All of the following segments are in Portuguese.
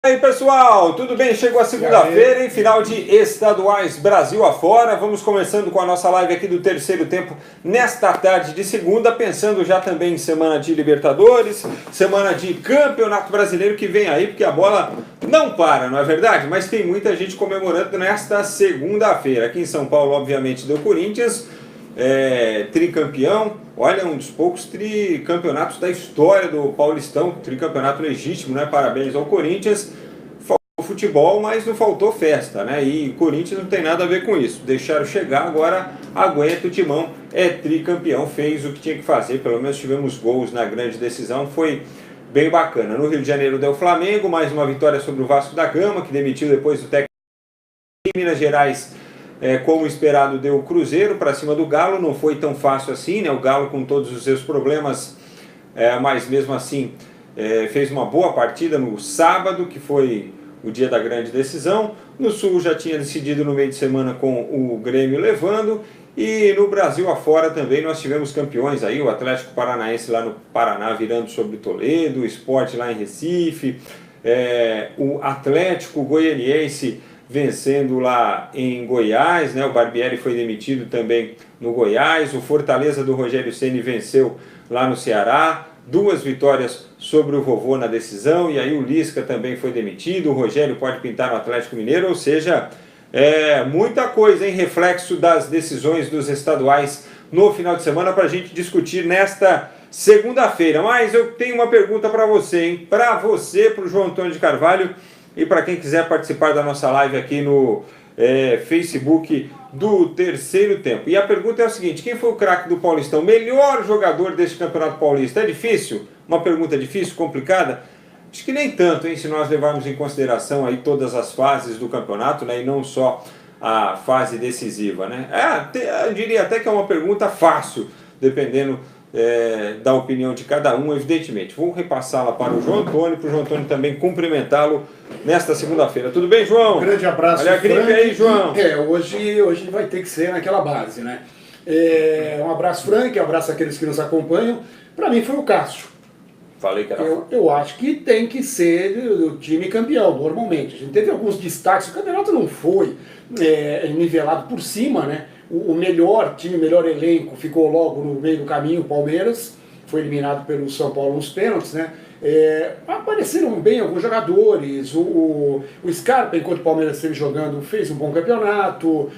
E aí pessoal, tudo bem? Chegou a segunda-feira, em final de estaduais Brasil afora. Vamos começando com a nossa live aqui do terceiro tempo nesta tarde de segunda, pensando já também em semana de Libertadores, semana de Campeonato Brasileiro que vem aí, porque a bola não para, não é verdade? Mas tem muita gente comemorando nesta segunda-feira. Aqui em São Paulo, obviamente, do Corinthians, tricampeão. Olha, um dos poucos tricampeonatos da história do Paulistão, tricampeonato legítimo, né? Parabéns ao Corinthians. Faltou futebol, mas não faltou festa, né? E o Corinthians não tem nada a ver com isso. Deixaram chegar, agora aguenta o timão, é tricampeão, fez o que tinha que fazer, pelo menos tivemos gols na grande decisão, foi bem bacana. No Rio de Janeiro deu Flamengo, mais uma vitória sobre o Vasco da Gama, que demitiu depois do técnico. Em Minas Gerais, como esperado, deu o Cruzeiro para cima do Galo. Não foi tão fácil assim, né? O Galo com todos os seus problemas, mas mesmo assim fez uma boa partida no sábado, que foi o dia da grande decisão. No Sul já tinha decidido no meio de semana com o Grêmio levando. E no Brasil afora também nós tivemos campeões aí, o Atlético Paranaense lá no Paraná virando sobre o Toledo, o Sport lá em Recife, o Atlético Goianiense vencendo lá em Goiás, né? O Barbieri foi demitido também no Goiás, o Fortaleza do Rogério Ceni venceu lá no Ceará, 2 vitórias sobre o Vovô na decisão, e aí o Lisca também foi demitido, o Rogério pode pintar no Atlético Mineiro, ou seja, muita coisa, hein? Reflexo das decisões dos estaduais no final de semana para a gente discutir nesta segunda-feira. Mas eu tenho uma pergunta para você, hein? Para você, para o João Antônio de Carvalho, e para quem quiser participar da nossa live aqui no Facebook do terceiro tempo. E a pergunta é o seguinte: quem foi o craque do Paulistão? Melhor jogador deste Campeonato Paulista? É difícil? Uma pergunta difícil, complicada? Acho que nem tanto, hein, se nós levarmos em consideração aí todas as fases do campeonato, né, e não só a fase decisiva, né? Eu diria até que é uma pergunta fácil, dependendo da opinião de cada um, evidentemente. Vou repassá-la para o João Antônio, para o João Antônio também cumprimentá-lo nesta segunda-feira. Tudo bem, João? Um grande abraço. Olha a gripe aí, João. Hoje vai ter que ser naquela base, né? Um abraço, Frank, um abraço àqueles que nos acompanham. Para mim foi o Cássio. Falei que era eu acho que tem que ser o time campeão, normalmente. A gente teve alguns destaques, o campeonato não foi nivelado por cima, né? O melhor time, o melhor elenco ficou logo no meio do caminho, o Palmeiras, foi eliminado pelo São Paulo nos pênaltis, né? Apareceram bem alguns jogadores, o Scarpa, enquanto o Palmeiras esteve jogando, fez um bom campeonato,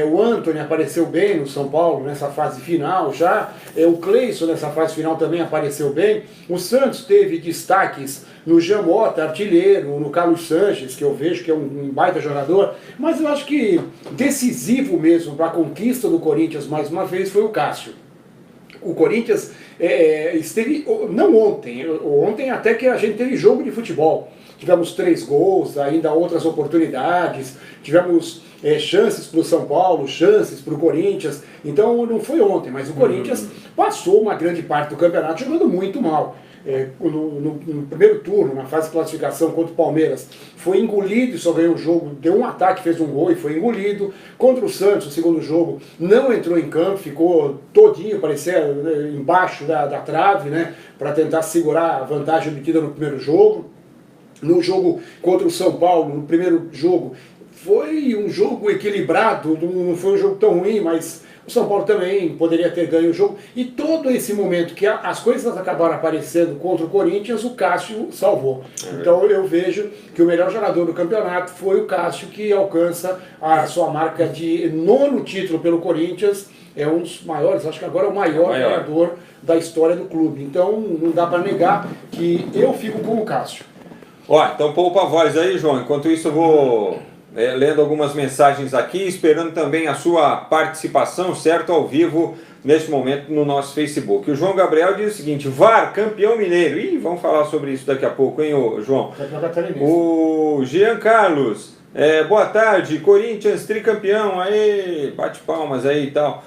o Antony apareceu bem no São Paulo nessa fase final já, o Cleison nessa fase final também apareceu bem, o Santos teve destaques no Jean Mota, artilheiro, no Carlos Sanches, que eu vejo que é um baita jogador, mas eu acho que decisivo mesmo para a conquista do Corinthians mais uma vez foi o Cássio. O Corinthians esteve, não ontem até que a gente teve jogo de futebol, tivemos 3 gols, ainda outras oportunidades, tivemos chances para o São Paulo, chances para o Corinthians, então não foi ontem, mas o Corinthians passou uma grande parte do campeonato jogando muito mal. No primeiro turno, na fase de classificação contra o Palmeiras, foi engolido e só ganhou o jogo, deu um ataque, fez um gol e foi engolido. Contra o Santos, no segundo jogo, não entrou em campo, ficou todinho, parecia embaixo da trave, né, para tentar segurar a vantagem obtida no primeiro jogo. No jogo contra o São Paulo, no primeiro jogo, foi um jogo equilibrado, não foi um jogo tão ruim, mas o São Paulo também poderia ter ganho o jogo. E todo esse momento que as coisas acabaram aparecendo contra o Corinthians, o Cássio salvou. Então eu vejo que o melhor jogador do campeonato foi o Cássio, que alcança a sua marca de 9º título pelo Corinthians. É um dos maiores, acho que agora é o maior jogador da história do clube. Então não dá para negar que eu fico com o Cássio. Então poupa a voz aí, João. Enquanto isso eu vou lendo algumas mensagens aqui, esperando também a sua participação, certo, ao vivo, neste momento, no nosso Facebook. O João Gabriel diz o seguinte: VAR, campeão mineiro. Ih, vamos falar sobre isso daqui a pouco, hein, João? O Jean Carlos, boa tarde, Corinthians tricampeão, aí, bate palmas aí e tal.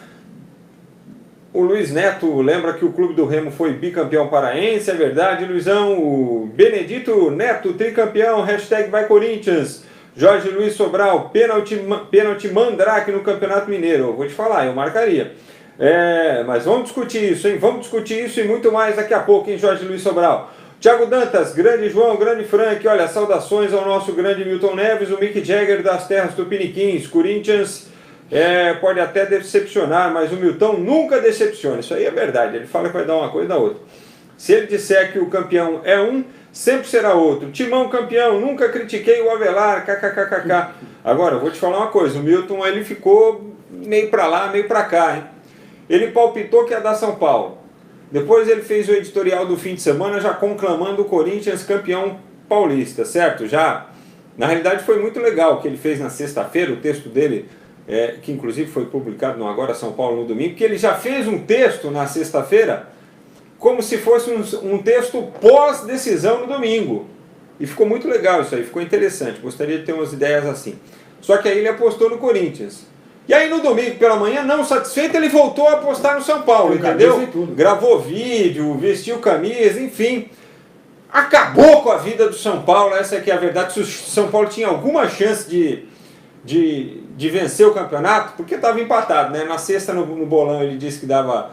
O Luiz Neto lembra que o Clube do Remo foi bicampeão paraense, é verdade, Luizão. O Benedito Neto, tricampeão, hashtag vai Corinthians. Jorge Luiz Sobral, pênalti Mandrake no Campeonato Mineiro. Eu vou te falar, eu marcaria. Mas vamos discutir isso, hein? Vamos discutir isso e muito mais daqui a pouco, hein, Jorge Luiz Sobral. Tiago Dantas, grande João, grande Frank, olha, saudações ao nosso grande Milton Neves, o Mick Jagger das terras tupiniquins. Corinthians pode até decepcionar, mas o Milton nunca decepciona. Isso aí é verdade, ele fala que vai dar uma coisa e dá outra. Se ele disser que o campeão é um, sempre será outro. Timão campeão, nunca critiquei o Avelar, kkkk. Agora, eu vou te falar uma coisa, o Milton ele ficou meio pra lá, meio pra cá, hein? Ele palpitou que ia dar São Paulo. Depois ele fez o editorial do fim de semana já conclamando o Corinthians campeão paulista, certo? Já, na realidade foi muito legal o que ele fez na sexta-feira, o texto dele, que inclusive foi publicado no Agora São Paulo no domingo, que ele já fez um texto na sexta-feira como se fosse um texto pós-decisão no domingo. E ficou muito legal isso aí, ficou interessante, gostaria de ter umas ideias assim. Só que aí ele apostou no Corinthians. E aí no domingo pela manhã, não satisfeito, ele voltou a apostar no São Paulo, entendeu? Gravou vídeo, vestiu camisa, enfim. Acabou com a vida do São Paulo, essa aqui é a verdade. Se o São Paulo tinha alguma chance de vencer o campeonato, porque estava empatado, né? Na sexta no bolão ele disse que dava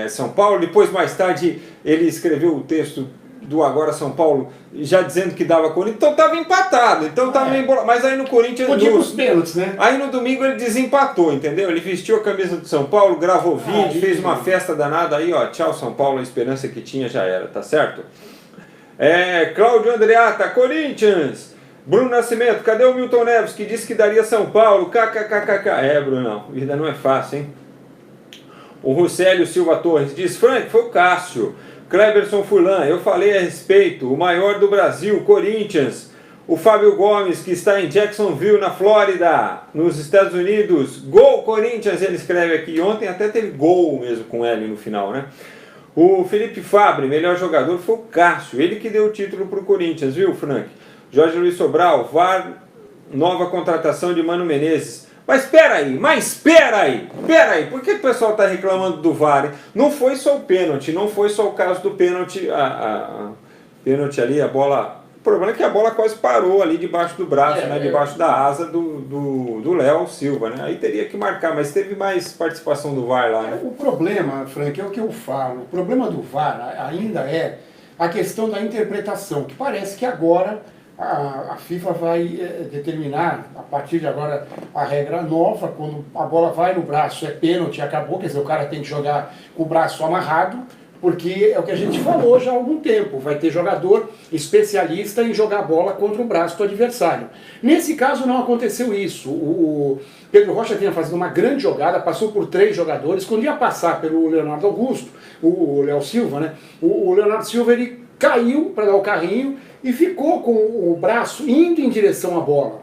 São Paulo, depois mais tarde ele escreveu o texto do Agora São Paulo, já dizendo que dava Corinthians, então estava empatado, então estava meio embolado. Mas aí no Corinthians... Podia pros pênaltis, né? Aí no domingo ele desempatou, entendeu? Ele vestiu a camisa do São Paulo, gravou vídeo, fez uma festa danada aí, ó, tchau São Paulo, a esperança que tinha já era, tá certo? Cláudio Andreata, Corinthians! Bruno Nascimento, cadê o Milton Neves, que disse que daria São Paulo? KKKKK. Brunão, vida não é fácil, hein? O Ruscélio Silva Torres diz, Frank, foi o Cássio. Cleberson Furlan, eu falei a respeito, o maior do Brasil, Corinthians. O Fábio Gomes, que está em Jacksonville, na Flórida, nos Estados Unidos. Gol Corinthians, ele escreve aqui. Ontem até teve gol mesmo com L no final, né? O Felipe Fabre, melhor jogador, foi o Cássio. Ele que deu o título para o Corinthians, viu, Frank? Jorge Luiz Sobral, VAR, nova contratação de Mano Menezes. Mas espera aí, por que o pessoal está reclamando do VAR? Hein? Não foi só o pênalti, não foi só o caso do pênalti, pênalti ali, a bola... O problema é que a bola quase parou ali debaixo do braço, né, debaixo da asa do Léo Silva, né? Aí teria que marcar, mas teve mais participação do VAR lá, né? O problema, Frank, é o que eu falo, o problema do VAR ainda é a questão da interpretação, que parece que agora... A FIFA vai determinar, a partir de agora, a regra nova, quando a bola vai no braço, é pênalti, acabou, quer dizer, o cara tem que jogar com o braço amarrado, porque é o que a gente falou já há algum tempo, vai ter jogador especialista em jogar a bola contra o braço do adversário. Nesse caso não aconteceu isso, o Pedro Rocha vinha fazendo uma grande jogada, passou por 3 jogadores, quando ia passar pelo Leonardo Augusto, o Léo Silva, né? O Leonardo Silva, ele caiu para dar o carrinho, e ficou com o braço indo em direção à bola.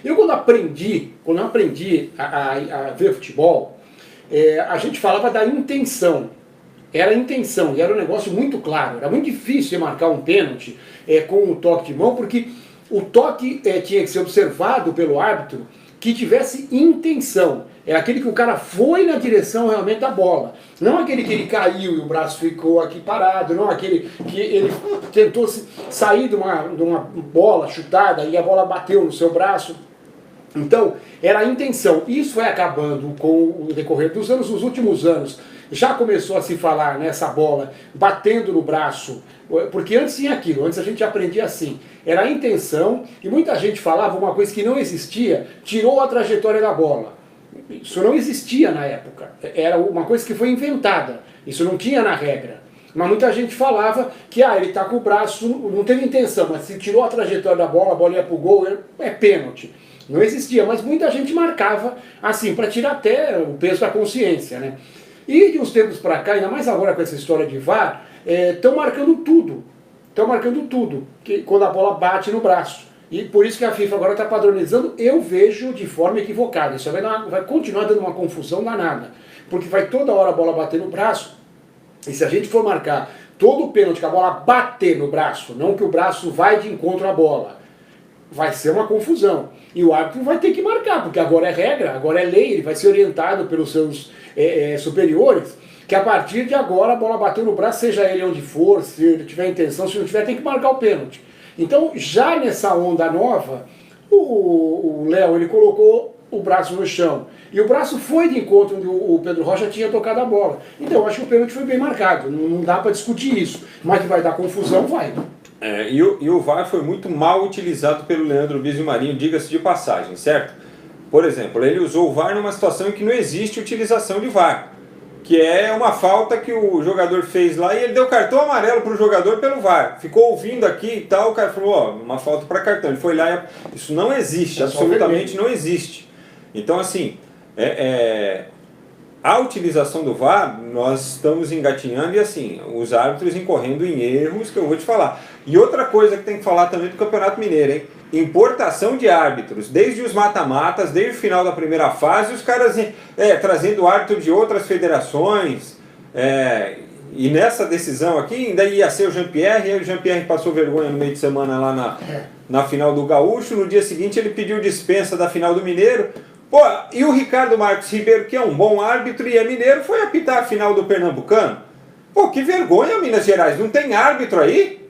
Eu quando aprendi a ver futebol, a gente falava da intenção. Era a intenção, e era um negócio muito claro. Era muito difícil marcar um pênalti com um toque de mão, porque o toque tinha que ser observado pelo árbitro que tivesse intenção. É aquele que o cara foi na direção realmente da bola. Não aquele que ele caiu e o braço ficou aqui parado, não aquele que ele tentou sair de uma bola chutada e a bola bateu no seu braço. Então, era a intenção. Isso vai acabando com o decorrer dos anos. Nos últimos anos, já começou a se falar nessa bola batendo no braço, porque antes tinha aquilo, antes a gente aprendia assim. Era a intenção, e muita gente falava uma coisa que não existia, tirou a trajetória da bola. Isso não existia na época, era uma coisa que foi inventada, isso não tinha na regra. Mas muita gente falava que ele está com o braço, não teve intenção, mas se tirou a trajetória da bola, a bola ia para o gol, é pênalti. Não existia, mas muita gente marcava assim, para tirar até o peso da consciência, né? E de uns tempos para cá, ainda mais agora com essa história de VAR, estão marcando tudo. Estão marcando tudo, quando a bola bate no braço. E por isso que a FIFA agora está padronizando, eu vejo de forma equivocada. Isso vai continuar dando uma confusão danada. Porque vai toda hora a bola bater no braço, e se a gente for marcar todo o pênalti que a bola bater no braço, não que o braço vai de encontro à bola, vai ser uma confusão. E o árbitro vai ter que marcar, porque agora é regra, agora é lei, ele vai ser orientado pelos seus superiores, que a partir de agora a bola bateu no braço, seja ele onde for, se ele tiver intenção, se não tiver, tem que marcar o pênalti. Então, já nessa onda nova, o Léo, ele colocou o braço no chão. E o braço foi de encontro onde o Pedro Rocha tinha tocado a bola. Então eu acho que o pênalti foi bem marcado, não dá para discutir isso. Mas que vai dar confusão, vai. E o VAR foi muito mal utilizado pelo Leandro Bizio Marinho, diga-se de passagem, certo? Por exemplo, ele usou o VAR numa situação em que não existe utilização de VAR, que é uma falta que o jogador fez lá e ele deu cartão amarelo para o jogador pelo VAR. Ficou ouvindo aqui e tal, o cara falou, ó, uma falta para cartão. Ele foi lá e... Isso não existe, absolutamente não existe. Então, assim, a utilização do VAR, nós estamos engatinhando e, assim, os árbitros incorrendo em erros que eu vou te falar. E outra coisa que tem que falar também do Campeonato Mineiro, hein? Importação de árbitros, desde os mata-matas, desde o final da primeira fase, os caras trazendo árbitro de outras federações, e nessa decisão aqui ainda ia ser o Jean-Pierre, e aí o Jean-Pierre passou vergonha no meio de semana lá na final do Gaúcho, no dia seguinte ele pediu dispensa da final do Mineiro, pô, e o Ricardo Marcos Ribeiro, que é um bom árbitro e é mineiro, foi apitar a final do Pernambucano. Pô, que vergonha, Minas Gerais, não tem árbitro aí?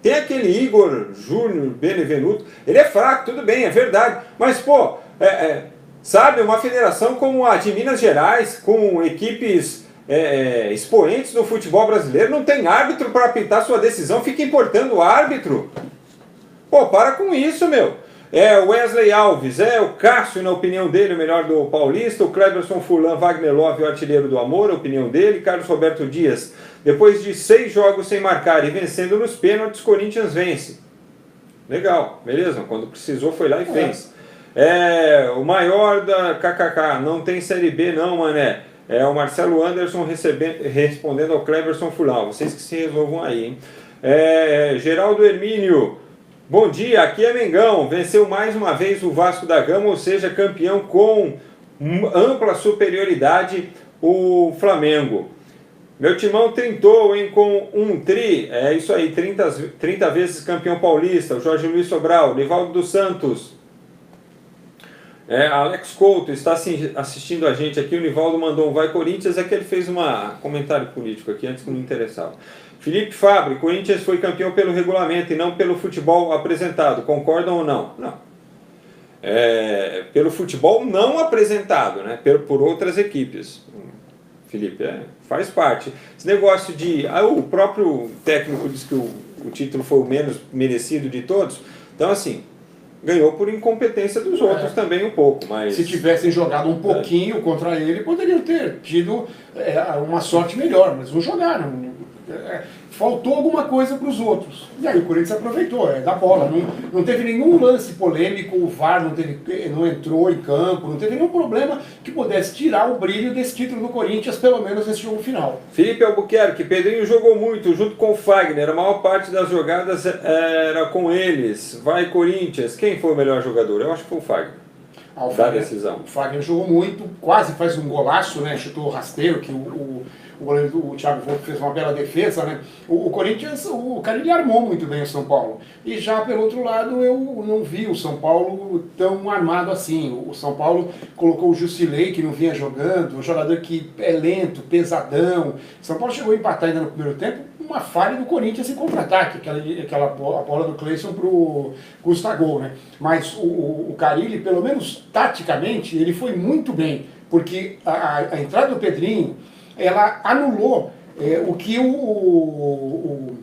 Tem aquele Igor Júnior Benevenuto, ele é fraco, tudo bem, é verdade, mas pô, sabe, uma federação como a de Minas Gerais, com equipes expoentes do futebol brasileiro, não tem árbitro para apitar sua decisão, fica importando o árbitro. Pô, para com isso, meu. O Wesley Alves, o Cássio, na opinião dele, o melhor do Paulista, o Cleberson Furlan, Wagner Love, o artilheiro do amor, a opinião dele, Carlos Roberto Dias. Depois de 6 jogos sem marcar e vencendo nos pênaltis, Corinthians vence. Legal, beleza, quando precisou foi lá e fez. O maior da KKK, não tem Série B não, mané. O Marcelo Anderson respondendo ao Cleberson Furlan. Vocês que se resolvam aí, hein? Geraldo Hermínio, bom dia, aqui é Mengão, venceu mais uma vez o Vasco da Gama, ou seja, campeão com ampla superioridade o Flamengo. Meu timão trintou, hein, com um tri, é isso aí, 30 vezes campeão paulista, o Jorge Luiz Sobral, Nivaldo dos Santos, Alex Couto está assistindo a gente aqui, o Nivaldo mandou um vai Corinthians, que ele fez um comentário político aqui, antes que não interessava. Felipe Fabre, Corinthians foi campeão pelo regulamento e não pelo futebol apresentado, concordam ou não? Não. Pelo futebol não apresentado, né, por outras equipes. Felipe, faz parte. Esse negócio de... o próprio técnico disse que o título foi o menos merecido de todos. Então, assim, ganhou por incompetência dos outros também um pouco. Mas se tivessem jogado um pouquinho contra ele, poderiam ter tido uma sorte melhor, mas não jogaram. Faltou alguma coisa para os outros. E aí o Corinthians aproveitou, da bola. Não teve nenhum lance polêmico, o VAR não entrou em campo, não teve nenhum problema que pudesse tirar o brilho desse título do Corinthians, pelo menos nesse jogo final. Felipe Albuquerque, Pedrinho jogou muito, junto com o Fagner, a maior parte das jogadas era com eles. Vai Corinthians, quem foi o melhor jogador? Eu acho que foi o Fagner. Da decisão. O Fagner jogou muito, quase faz um golaço, né? Chutou rasteiro, que o goleiro, o Thiago Volpe, fez uma bela defesa, né? O Corinthians, o cara, ele armou muito bem o São Paulo. E já pelo outro lado, eu não vi o São Paulo tão armado assim. O São Paulo colocou o Jusilei, que não vinha jogando, um jogador que é lento, pesadão. O São Paulo chegou a empatar ainda no primeiro tempo, uma falha do Corinthians em contra-ataque, a bola do Cleison pro Gustavo, né? Mas o Carille, pelo menos taticamente, ele foi muito bem, porque a entrada do Pedrinho, ela anulou o que o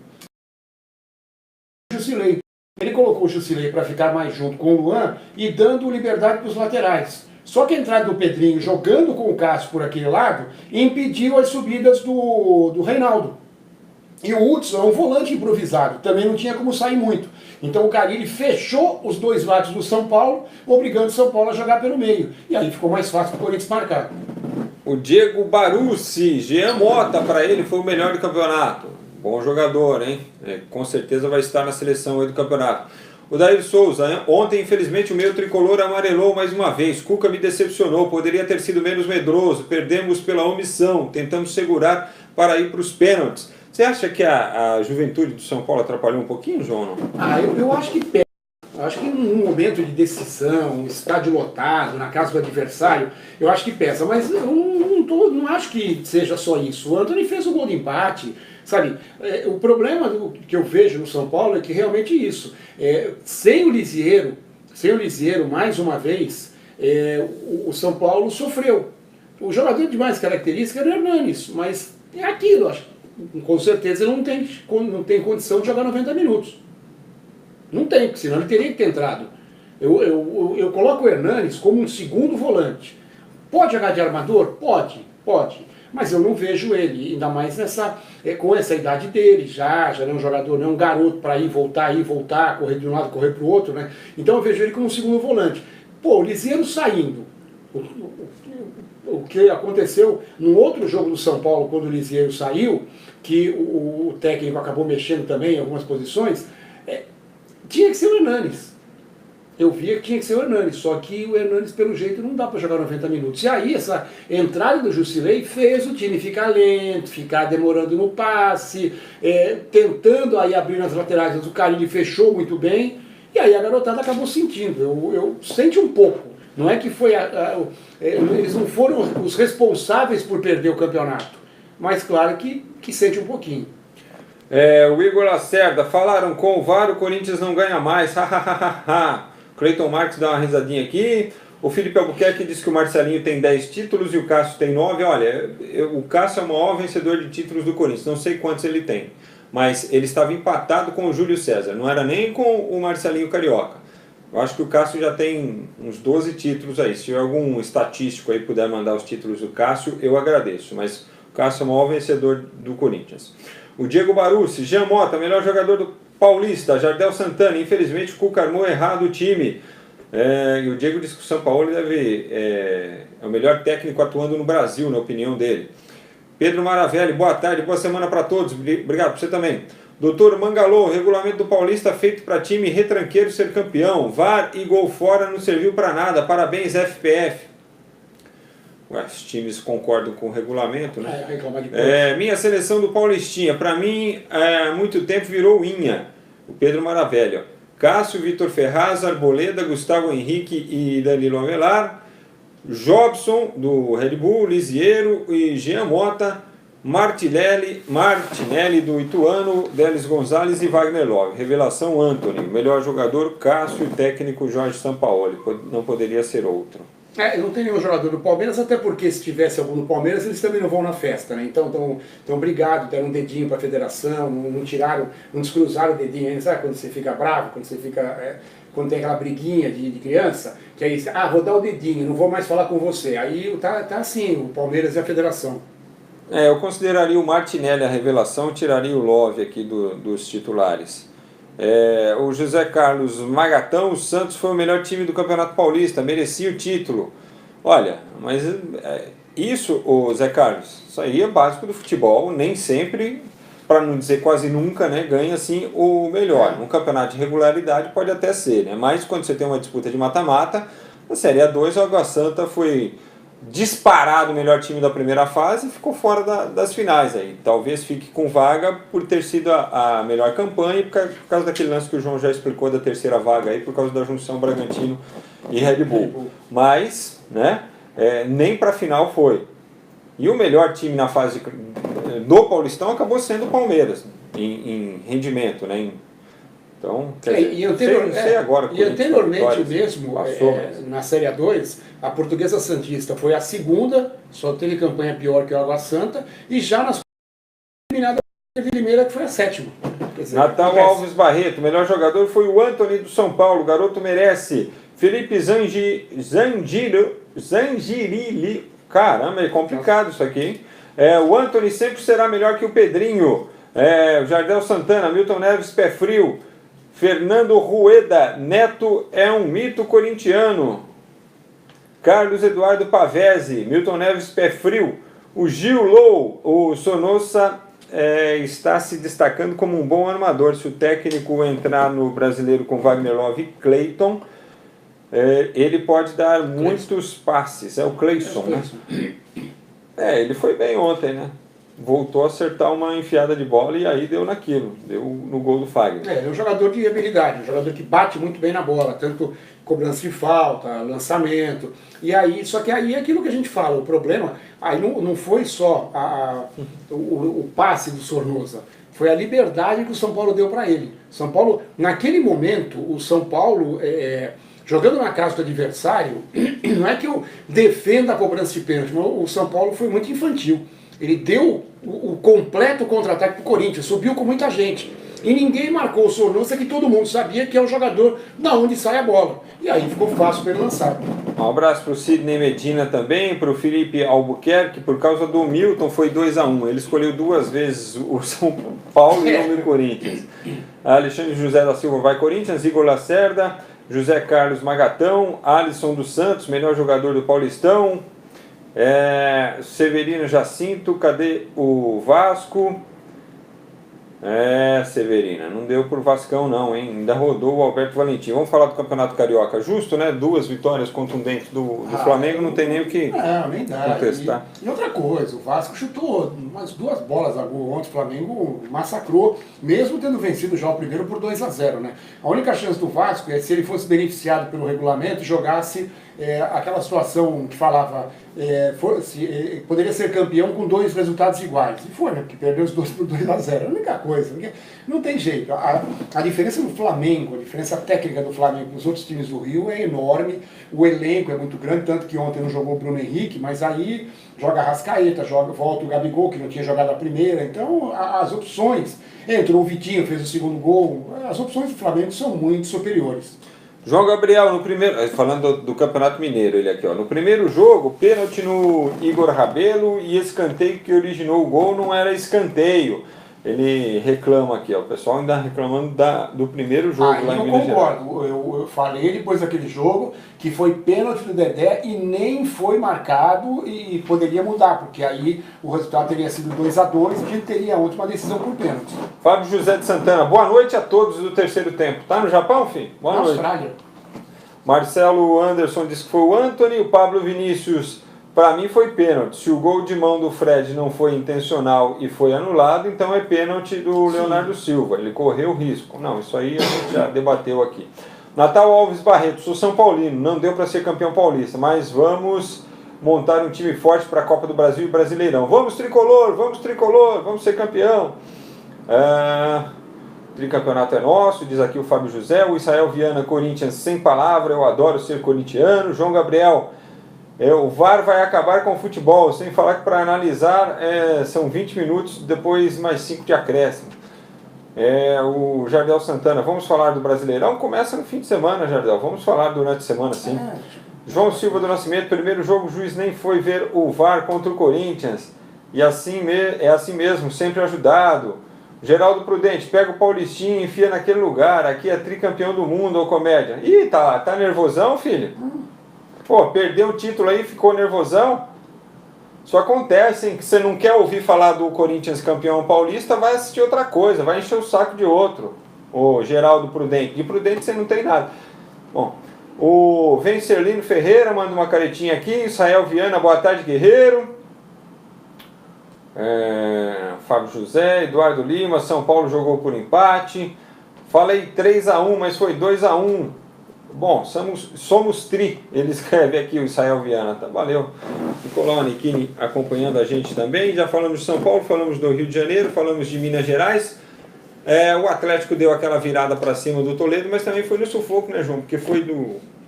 Jusilei. Ele colocou o Jusilei para ficar mais junto com o Luan e dando liberdade para os laterais. Só que a entrada do Pedrinho, jogando com o Cássio por aquele lado, impediu as subidas do Reinaldo. E o Hudson é um volante improvisado, também não tinha como sair muito. Então o Carille fechou os dois lados do São Paulo, obrigando o São Paulo a jogar pelo meio. E aí ficou mais fácil para o Corinthians marcar. O Diego Barussi, Jean Mota, para ele foi o melhor do campeonato. Bom jogador, hein? Com certeza vai estar na seleção aí do campeonato. O Daír Souza, ontem infelizmente o meio tricolor amarelou mais uma vez. Cuca me decepcionou, poderia ter sido menos medroso. Perdemos pela omissão, tentamos segurar para ir para os pênaltis. Você acha que a juventude do São Paulo atrapalhou um pouquinho, João? Não? Eu acho que pesa. Eu acho que num momento de decisão, um estádio lotado, na casa do adversário, eu acho que pesa. Mas eu não acho que seja só isso. O Antony fez o gol de empate, sabe? O problema que eu vejo no São Paulo é que realmente isso. Sem o Lisieiro, mais uma vez, o São Paulo sofreu. O jogador de mais característica era o Hernanes, mas é aquilo, acho. Com certeza ele não tem condição de jogar 90 minutos. Não tem, porque senão ele teria que ter entrado. Eu coloco o Hernanes como um segundo volante. Pode jogar de armador? Pode. Mas eu não vejo ele, ainda mais com essa idade dele, já não é um jogador, não é um garoto para ir, voltar, correr de um lado, correr para o outro, né? Então eu vejo ele como um segundo volante. Pô, o Lisieiro saindo. O que aconteceu no outro jogo do São Paulo, quando o Lisieiro saiu, que o técnico acabou mexendo também em algumas posições, tinha que ser o Hernanes. Eu via que tinha que ser o Hernanes, só que o Hernanes, pelo jeito, não dá para jogar 90 minutos. E aí, essa entrada do Jusilei fez o time ficar lento, ficar demorando no passe, tentando aí abrir nas laterais, mas o Carille fechou muito bem, e aí a garotada acabou sentindo. Eu senti um pouco. Não é que foi eles não foram os responsáveis por perder o campeonato, mas claro que sente um pouquinho. O Igor Lacerda, falaram com o VAR, o Corinthians não ganha mais, Cleiton Marques dá uma risadinha aqui. O Felipe Albuquerque disse que o Marcelinho tem 10 títulos e o Cássio tem 9. Olha, o Cássio é o maior vencedor de títulos do Corinthians, não sei quantos ele tem, mas ele estava empatado com o Júlio César, não era nem com o Marcelinho Carioca. Eu acho que o Cássio já tem uns 12 títulos aí. Se tiver algum estatístico aí puder mandar os títulos do Cássio, eu agradeço. Mas o Cássio é o maior vencedor do Corinthians. O Diego Barucci, Jean Mota, melhor jogador do Paulista. Jardel Santana, infelizmente o Cuca armou errado o time. E o Diego disse que o São Paulo é o melhor técnico atuando no Brasil, na opinião dele. Pedro Maravelli, boa tarde, boa semana para todos. Obrigado para você também. Doutor Mangalô, regulamento do Paulista feito para time retranqueiro ser campeão. VAR e gol fora não serviu para nada. Parabéns, FPF. Os times concordam com o regulamento, né? Minha seleção do Paulistinha, para mim, há muito tempo virou Inha. O Pedro Maravelli. Cássio, Vitor Ferraz, Arboleda, Gustavo Henrique e Danilo Avelar. Jobson, do Red Bull, Lisieiro e Jean Mota. Martinelli do Ituano, Delis Gonzalez e Wagner Love. Revelação Antony, melhor jogador Cássio, técnico Jorge Sampaoli, não poderia ser outro. Não tem nenhum jogador do Palmeiras, até porque se tivesse algum do Palmeiras, eles também não vão na festa, né? Então, obrigado, deram um dedinho para a federação, não descruzaram o dedinho ainda, sabe quando você fica bravo, quando tem aquela briguinha de criança, que aí, vou dar o dedinho, não vou mais falar com você. Aí tá assim, o Palmeiras e a federação. Eu consideraria o Martinelli a revelação, tiraria o Love aqui dos titulares. O José Carlos Magatão, o Santos foi o melhor time do Campeonato Paulista, merecia o título. Olha, mas isso, o Zé Carlos, isso aí é básico do futebol, nem sempre, para não dizer quase nunca, né, ganha assim o melhor. Num campeonato de regularidade pode até ser, né, mas quando você tem uma disputa de mata-mata, na Série A2 o Água Santa foi disparado o melhor time da primeira fase e ficou fora das finais aí. Talvez fique com vaga por ter sido a melhor campanha e por causa daquele lance que o João já explicou da terceira vaga aí, por causa da junção Bragantino e Red Bull. Mas, né, nem para a final foi. E o melhor time na fase do Paulistão acabou sendo o Palmeiras, em rendimento, né, então, anteriormente mesmo, na Série A2, a Portuguesa Santista foi a segunda, só teve campanha pior que o Água Santa, e já nas eliminadas teve Limeira, que foi a sétima. Natal Alves Barreto, o melhor jogador foi o Antony do São Paulo, o garoto merece. Felipe Zangirilli, caramba, é complicado isso aqui, hein? O Antony sempre será melhor que o Pedrinho. O Jardel Santana, Milton Neves, pé frio. Fernando Rueda, Neto é um mito corintiano. Carlos Eduardo Pavese, Milton Neves, pé frio. O Gil Low, o Sonossa está se destacando como um bom armador. Se o técnico entrar no brasileiro com Wagner Love e Cleiton, ele pode dar muitos passes. É o Cleison, né? Ele foi bem ontem, né? Voltou a acertar uma enfiada de bola e aí deu naquilo, deu no gol do Fagner. Ele é um jogador de habilidade, um jogador que bate muito bem na bola, tanto cobrança de falta, lançamento. E aí, só que aí é aquilo que a gente fala, o problema, aí não foi só o passe do Sornosa, foi a liberdade que o São Paulo deu para ele. São Paulo, naquele momento, o São Paulo, jogando na casa do adversário, não é que eu defenda a cobrança de pênalti, mas o São Paulo foi muito infantil. Ele deu o completo contra-ataque para o Corinthians, subiu com muita gente. E ninguém marcou o Sornosa, que todo mundo sabia que é o jogador da onde sai a bola. E aí ficou fácil para ele lançar. Um abraço para o Sidney Medina também, para o Felipe Albuquerque, por causa do Milton foi 2-1. Ele escolheu 2 vezes o São Paulo e não o Corinthians. Alexandre José da Silva vai Corinthians, Igor Lacerda, José Carlos Magatão, Alisson dos Santos, melhor jogador do Paulistão, Severino Jacinto, cadê o Vasco? Severina, não deu pro Vascão não, hein? Ainda rodou o Alberto Valentim. Vamos falar do Campeonato Carioca, justo, né? 2 vitórias contundentes do Flamengo, não tem nem o que nem dá. contestar. E outra coisa, o Vasco chutou umas 2 bolas a gol ontem, o Flamengo massacrou, mesmo tendo vencido já o primeiro por 2-0, né? A única chance do Vasco é se ele fosse beneficiado pelo regulamento e jogasse aquela situação que falava, poderia ser campeão com 2 resultados iguais. E foi, né? Porque perdeu os 2 por 2-0. É a única coisa. Não tem jeito. A diferença do Flamengo, a diferença técnica do Flamengo com os outros times do Rio é enorme. O elenco é muito grande, tanto que ontem não jogou o Bruno Henrique, mas aí joga a Arrascaeta, volta o Gabigol, que não tinha jogado a primeira. Então, as opções... Entrou o Vitinho, fez o segundo gol. As opções do Flamengo são muito superiores. João Gabriel, no primeiro, falando do Campeonato Mineiro, ele aqui, ó, no primeiro jogo, pênalti no Igor Rabelo e escanteio que originou o gol não era escanteio. Ele reclama aqui, ó, o pessoal ainda reclamando do primeiro jogo lá em Minas Gerais. Eu concordo, eu falei depois daquele jogo que foi pênalti do Dedé e nem foi marcado e poderia mudar, porque aí o resultado teria sido 2-2 e a gente teria a última decisão por pênalti. Fábio José de Santana, boa noite a todos do terceiro tempo. Tá no Japão, filho? Boa noite. Austrália. Marcelo Anderson disse que foi o Anthony, o Pablo Vinícius, para mim foi pênalti. Se o gol de mão do Fred não foi intencional e foi anulado, então é pênalti do Leonardo Silva. Ele correu risco. Não, isso aí a gente já debateu aqui. Natal Alves Barreto, sou São Paulino, não deu para ser campeão paulista, mas vamos montar um time forte para a Copa do Brasil e Brasileirão. Vamos tricolor, vamos ser campeão. O tricampeonato é nosso, diz aqui o Fábio José. O Israel Viana, Corinthians sem palavra, eu adoro ser corintiano. João Gabriel, o VAR vai acabar com o futebol, sem falar que para analisar são 20 minutos, depois mais 5 de acréscimo. O Jardel Santana, vamos falar do Brasileirão? Começa no fim de semana, Jardel, vamos falar durante a semana sim. João Silva do Nascimento, primeiro jogo o juiz nem foi ver o VAR contra o Corinthians, e assim é assim mesmo, sempre ajudado. Geraldo Prudente, pega o Paulistinho e enfia naquele lugar, aqui é tricampeão do mundo, ou comédia. Ih, tá nervosão, filho? Pô, perdeu o título aí, ficou nervosão? Isso acontece, hein? Que você não quer ouvir falar do Corinthians campeão paulista, vai assistir outra coisa, vai encher o saco de outro. O Geraldo Prudente. De Prudente você não tem nada. Bom, o Vencerlino Ferreira manda uma caretinha aqui. Israel Viana, boa tarde, guerreiro. Fábio José, Eduardo Lima, São Paulo jogou por empate. Falei 3-1, mas foi 2-1. Bom, somos tri, ele escreve aqui, o Israel Viana, tá? Valeu. Nicolau Anichini acompanhando a gente também. Já falamos de São Paulo, falamos do Rio de Janeiro, falamos de Minas Gerais. O Atlético deu aquela virada para cima do Toledo, mas também foi no sufoco, né, João? Porque foi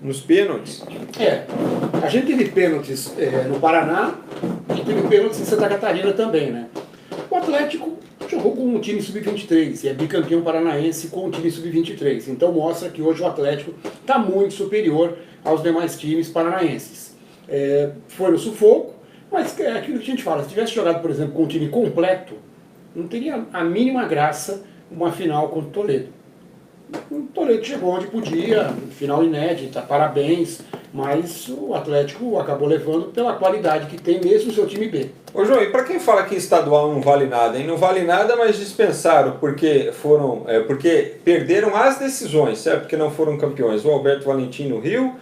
nos pênaltis. A gente teve pênaltis no Paraná e teve pênaltis em Santa Catarina também, né? O Atlético jogou com o time sub-23 e é bicampeão paranaense com o time sub-23. Então mostra que hoje o Atlético está muito superior aos demais times paranaenses. Foi no sufoco, mas é aquilo que a gente fala, se tivesse jogado, por exemplo, com um time completo, não teria a mínima graça uma final contra o Toledo. O Toledo chegou onde podia, final inédita, parabéns, mas o Atlético acabou levando pela qualidade que tem mesmo o seu time B. Ô João, e para quem fala que estadual não vale nada, hein? Não vale nada, mas dispensaram porque porque perderam as decisões, certo? Porque não foram campeões. O Alberto Valentim no Rio,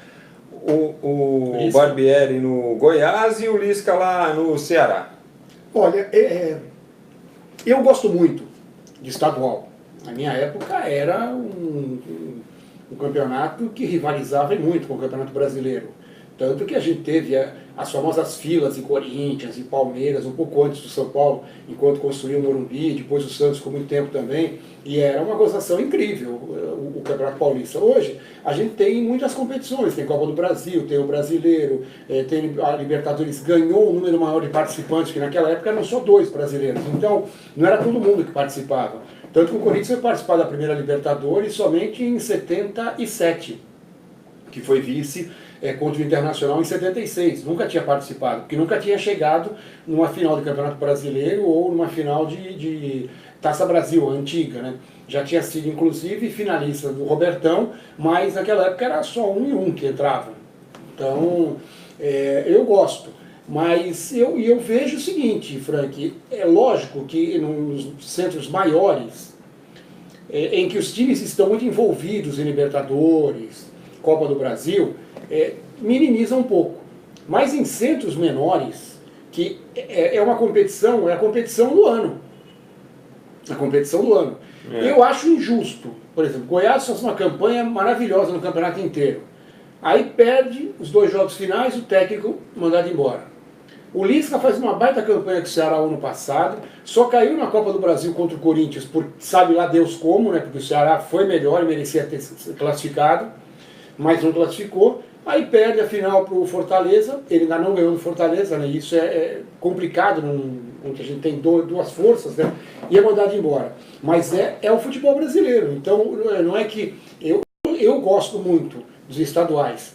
o Barbieri no Goiás e o Lisca lá no Ceará. Olha, eu gosto muito de estadual. Na minha época era um campeonato que rivalizava muito com o Campeonato Brasileiro. Tanto que a gente teve as famosas filas de Corinthians e Palmeiras, um pouco antes do São Paulo, enquanto construiu o Morumbi, depois o Santos ficou muito tempo também, e era uma gozação incrível o Campeonato Paulista. Hoje, a gente tem muitas competições, tem Copa do Brasil, tem o Brasileiro, tem a Libertadores, ganhou um número maior de participantes, que naquela época eram só 2 brasileiros, então não era todo mundo que participava. Tanto que o Corinthians foi participar da primeira Libertadores somente em 77, que foi vice contra o Internacional em 76. Nunca tinha participado, porque nunca tinha chegado numa final de Campeonato Brasileiro ou numa final de Taça Brasil, a antiga, né? Já tinha sido, inclusive, finalista do Robertão, mas naquela época era só 1 e 1 que entravam. Então, eu gosto. Mas eu vejo o seguinte, Frank, é lógico que nos centros maiores, em que os times estão muito envolvidos em Libertadores, Copa do Brasil, minimiza um pouco. Mas em centros menores, que é a competição do ano. A competição do ano. Eu acho injusto. Por exemplo, Goiás faz uma campanha maravilhosa no campeonato inteiro. Aí perde os 2 jogos finais, o técnico mandado embora. O Lisca faz uma baita campanha com o Ceará ano passado, só caiu na Copa do Brasil contra o Corinthians, por sabe lá Deus como, né? Porque o Ceará foi melhor e merecia ter classificado, mas não classificou. Aí perde a final para o Fortaleza, ele ainda não ganhou no Fortaleza, né? Isso é complicado, onde a gente tem 2 forças, né? E é mandado embora. Mas é o futebol brasileiro, então não é que... Eu gosto muito dos estaduais,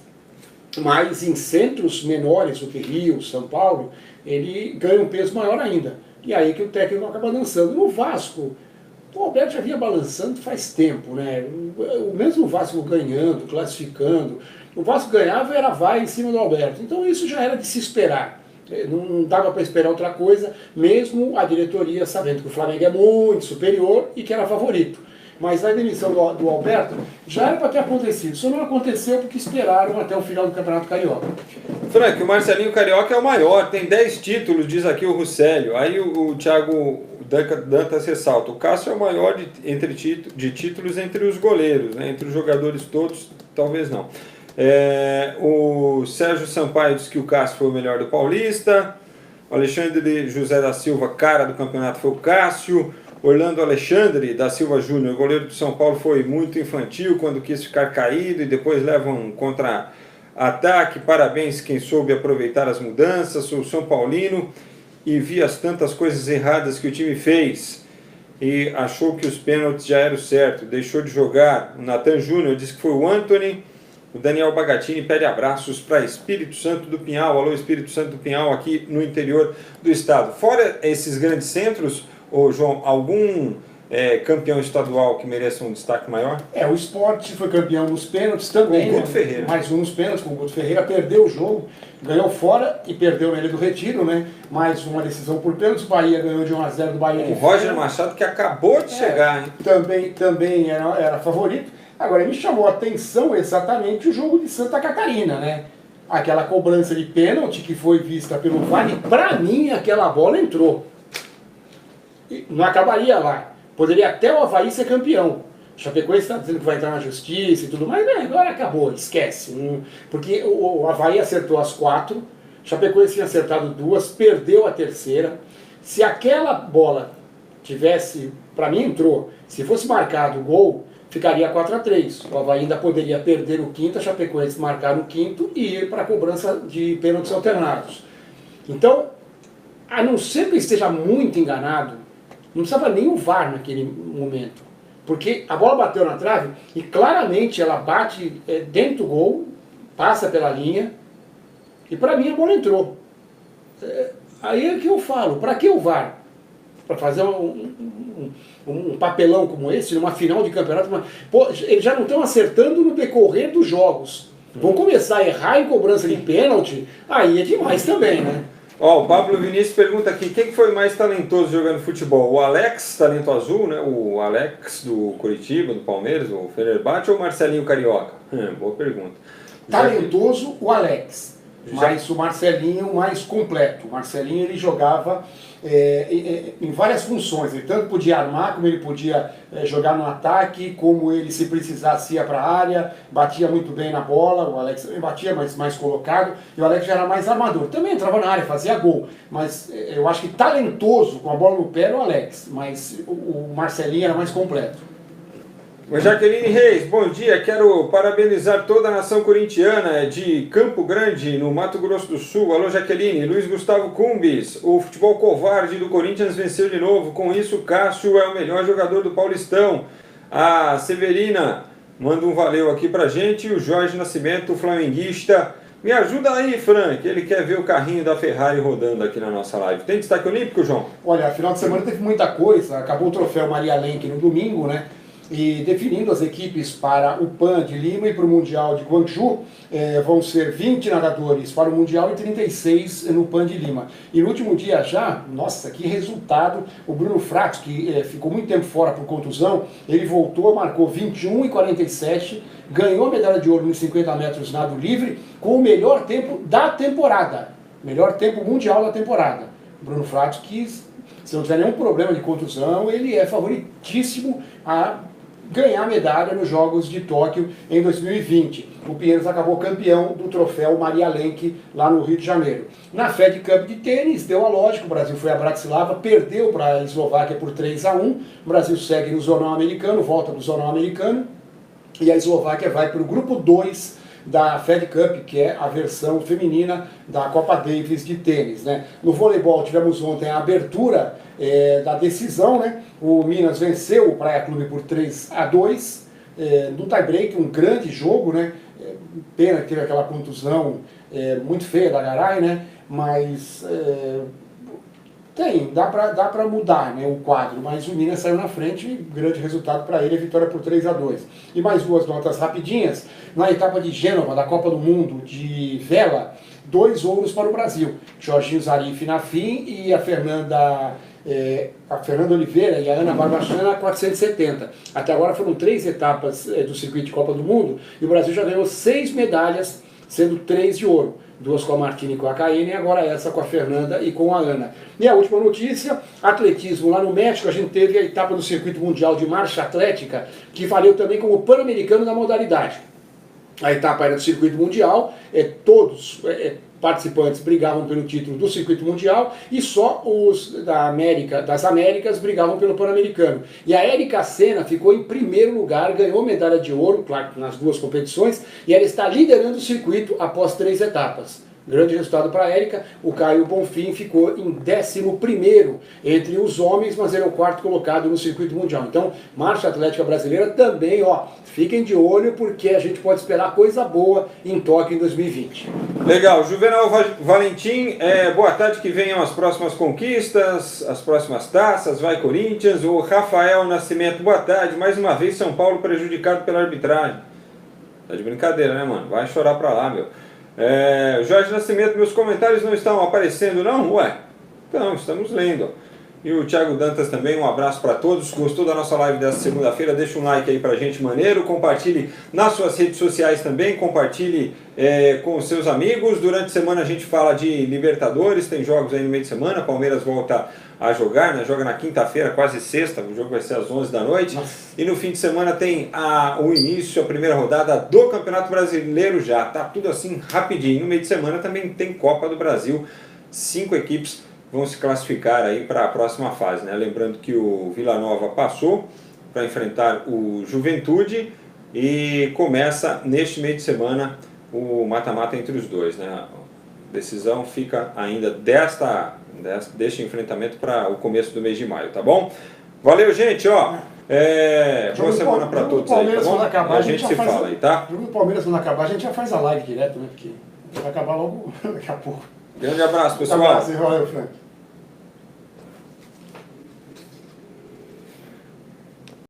mas em centros menores do que Rio, São Paulo, ele ganha um peso maior ainda. E aí que o técnico acaba dançando. No Vasco, o Alberto já vinha balançando faz tempo, né? O mesmo Vasco ganhando, classificando. O Vasco ganhava era vai em cima do Alberto. Então isso já era de se esperar. Não dava para esperar outra coisa, mesmo a diretoria sabendo que o Flamengo é muito superior e que era favorito. Mas a demissão do Alberto já era para ter acontecido. Só não aconteceu porque esperaram até o final do Campeonato Carioca. Frank, o Marcelinho Carioca é o maior, tem 10 títulos, diz aqui o Ruscélio. Aí o Thiago Dantas ressalta, o Cássio é o maior de títulos entre os goleiros, né? Entre os jogadores todos, talvez não. O Sérgio Sampaio diz que o Cássio foi o melhor do Paulista. O Alexandre José da Silva, cara do campeonato, foi o Cássio. Orlando Alexandre da Silva Júnior, goleiro do São Paulo, foi muito infantil quando quis ficar caído e depois leva um contra-ataque. Parabéns quem soube aproveitar as mudanças. Sou São Paulino e vi as tantas coisas erradas que o time fez e achou que os pênaltis já eram certo, deixou de jogar. O Nathan Júnior disse que foi o Antony. O Daniel Bagatini pede abraços para Espírito Santo do Pinhal. Alô, Espírito Santo do Pinhal, aqui no interior do estado. Fora esses grandes centros, ô João, algum campeão estadual que mereça um destaque maior? O Sport foi campeão nos pênaltis também. O Guto Ferreira. Mais um nos pênaltis, com o Guto Ferreira perdeu o jogo, ganhou fora e perdeu na Ilha do Retiro, né? Mais uma decisão por pênaltis. O Bahia ganhou de 1-0 do Bahia. O Roger Machado, que acabou de chegar, hein? Também era favorito. Agora, me chamou a atenção exatamente o jogo de Santa Catarina, né? Aquela cobrança de pênalti que foi vista pelo VAR, e pra mim aquela bola entrou. E não acabaria lá. Poderia até o Avaí ser campeão. O Chapecoense está dizendo que vai entrar na justiça e tudo mais, né? Agora acabou, esquece. Porque o Avaí acertou as 4, o Chapecoense tinha acertado 2, perdeu a terceira. Se aquela bola tivesse, para mim entrou, se fosse marcado o gol, ficaria 4-3. O Avaí ainda poderia perder o quinto, a Chapecoense marcar o quinto e ir para a cobrança de pênaltis alternados. Então, a não ser que eu esteja muito enganado, não precisava nem o VAR naquele momento. Porque a bola bateu na trave e claramente ela bate dentro do gol, passa pela linha, e para mim a bola entrou. Aí é que eu falo, para que o VAR? Para fazer um papelão como esse, numa final de campeonato? Pô, eles já não estão acertando no decorrer dos jogos. Vão começar a errar em cobrança de pênalti, aí é demais também, né? Ó, o Pablo Vinícius pergunta aqui, quem foi mais talentoso jogando futebol? O Alex, talento azul, né? O Alex do Curitiba, do Palmeiras, o Fenerbahçe, ou o Marcelinho Carioca? Boa pergunta. Talentoso, o Alex. mas o Marcelinho mais completo. O Marcelinho ele jogava em várias funções, ele tanto podia armar, como ele podia jogar no ataque, como ele se precisasse ia para a área, batia muito bem na bola, o Alex também batia, mas mais colocado, e o Alex já era mais armador, também entrava na área, fazia gol, mas eu acho que talentoso com a bola no pé era o Alex, mas o Marcelinho era mais completo. Jaqueline Reis, bom dia, quero parabenizar toda a nação corintiana de Campo Grande, no Mato Grosso do Sul. Alô Jaqueline, Luiz Gustavo Cumbis, o futebol covarde do Corinthians venceu de novo, com isso Cássio é o melhor jogador do Paulistão. A Severina manda um valeu aqui pra gente, e o Jorge Nascimento, flamenguista, me ajuda aí Frank, ele quer ver o carrinho da Ferrari rodando aqui na nossa live. Tem destaque olímpico, João? Olha, final de semana teve muita coisa, acabou o troféu Maria Lenk no domingo, né? E definindo as equipes para o PAN de Lima e para o Mundial de Guangzhou, vão ser 20 nadadores para o Mundial e 36 no PAN de Lima. E no último dia já, nossa, que resultado, o Bruno Fratos, que ficou muito tempo fora por contusão, ele voltou, marcou 21 e 47, ganhou a medalha de ouro nos 50 metros nado livre, com o melhor tempo da temporada, melhor tempo mundial da temporada. Bruno Fratos, que se não tiver nenhum problema de contusão, ele é favoritíssimo a ganhar a medalha nos Jogos de Tóquio em 2020. O Pinheiros acabou campeão do troféu Maria Lenk lá no Rio de Janeiro. Na Fed Cup de tênis, deu a lógica, o Brasil foi a Bratislava, perdeu para a Eslováquia por 3-1, o Brasil segue no zonal americano, volta para o zonal americano, e a Eslováquia vai para o grupo 2 da Fed Cup, que é a versão feminina da Copa Davis de tênis, né? No voleibol tivemos ontem a abertura da decisão, né? O Minas venceu o Praia Clube por 3-2, no tie-break, um grande jogo, né? Pena que teve aquela contusão muito feia da Garay, né? Mas dá pra mudar, né, o quadro, mas o Minas saiu na frente, grande resultado para ele, a vitória por 3-2. E mais duas notas rapidinhas, na etapa de Gênova, da Copa do Mundo de vela, 2 ouros para o Brasil, Jorginho Zarif na FIM e a Fernanda Oliveira e a Ana Barbachana 470. Até agora foram 3 etapas do circuito de Copa do Mundo, e o Brasil já ganhou 6 medalhas, sendo 3 de ouro. 2 com a Martina e com a Caene, e agora essa com a Fernanda e com a Ana. E a última notícia, atletismo lá no México, a gente teve a etapa do circuito mundial de marcha atlética, que valeu também como pan-americano da modalidade. A etapa era do circuito mundial, todos participantes brigavam pelo título do circuito mundial e só os das Américas brigavam pelo pan-americano. E a Érica Senna ficou em primeiro lugar, ganhou medalha de ouro, claro, nas 2 competições, e ela está liderando o circuito após 3 etapas. Grande resultado para a Érica. O Caio Bonfim ficou em 11º entre os homens, mas ele é o 4º colocado no circuito mundial. Então, marcha atlética brasileira também, ó, fiquem de olho, porque a gente pode esperar coisa boa em Tóquio em 2020. Legal. Juvenal Valentim, boa tarde, que venham as próximas conquistas, as próximas taças, vai Corinthians. O Rafael Nascimento, boa tarde, mais uma vez São Paulo prejudicado pela arbitragem. Tá de brincadeira, né, mano? Vai chorar pra lá, meu. Jorge Nascimento, meus comentários não estão aparecendo não? Ué, então, estamos lendo. E o Thiago Dantas também, um abraço para todos. Gostou da nossa live dessa segunda-feira? Deixa um like aí pra gente, maneiro. Compartilhe nas suas redes sociais também, compartilhe com os seus amigos. Durante a semana a gente fala de Libertadores, tem jogos aí no meio de semana. Palmeiras volta a jogar, né? Joga na quinta-feira, quase sexta, o jogo vai ser às 11 da noite. Nossa. E no fim de semana tem o início, a primeira rodada do Campeonato Brasileiro já. Tá tudo assim rapidinho. No meio de semana também tem Copa do Brasil. 5 equipes vão se classificar aí para a próxima fase, né? Lembrando que o Vila Nova passou para enfrentar o Juventude e começa neste meio de semana o mata-mata entre os dois, né? A decisão fica ainda deste enfrentamento para o começo do mês de maio, tá bom? Valeu, gente, ó. Boa semana para todos aí, tá bom? Acabar, a gente se fala aí, tá? O jogo do Palmeiras quando acabar, a gente já faz a live direto, né? Porque vai acabar logo daqui a pouco. Grande abraço, pessoal. Um abraço, valeu, Frank.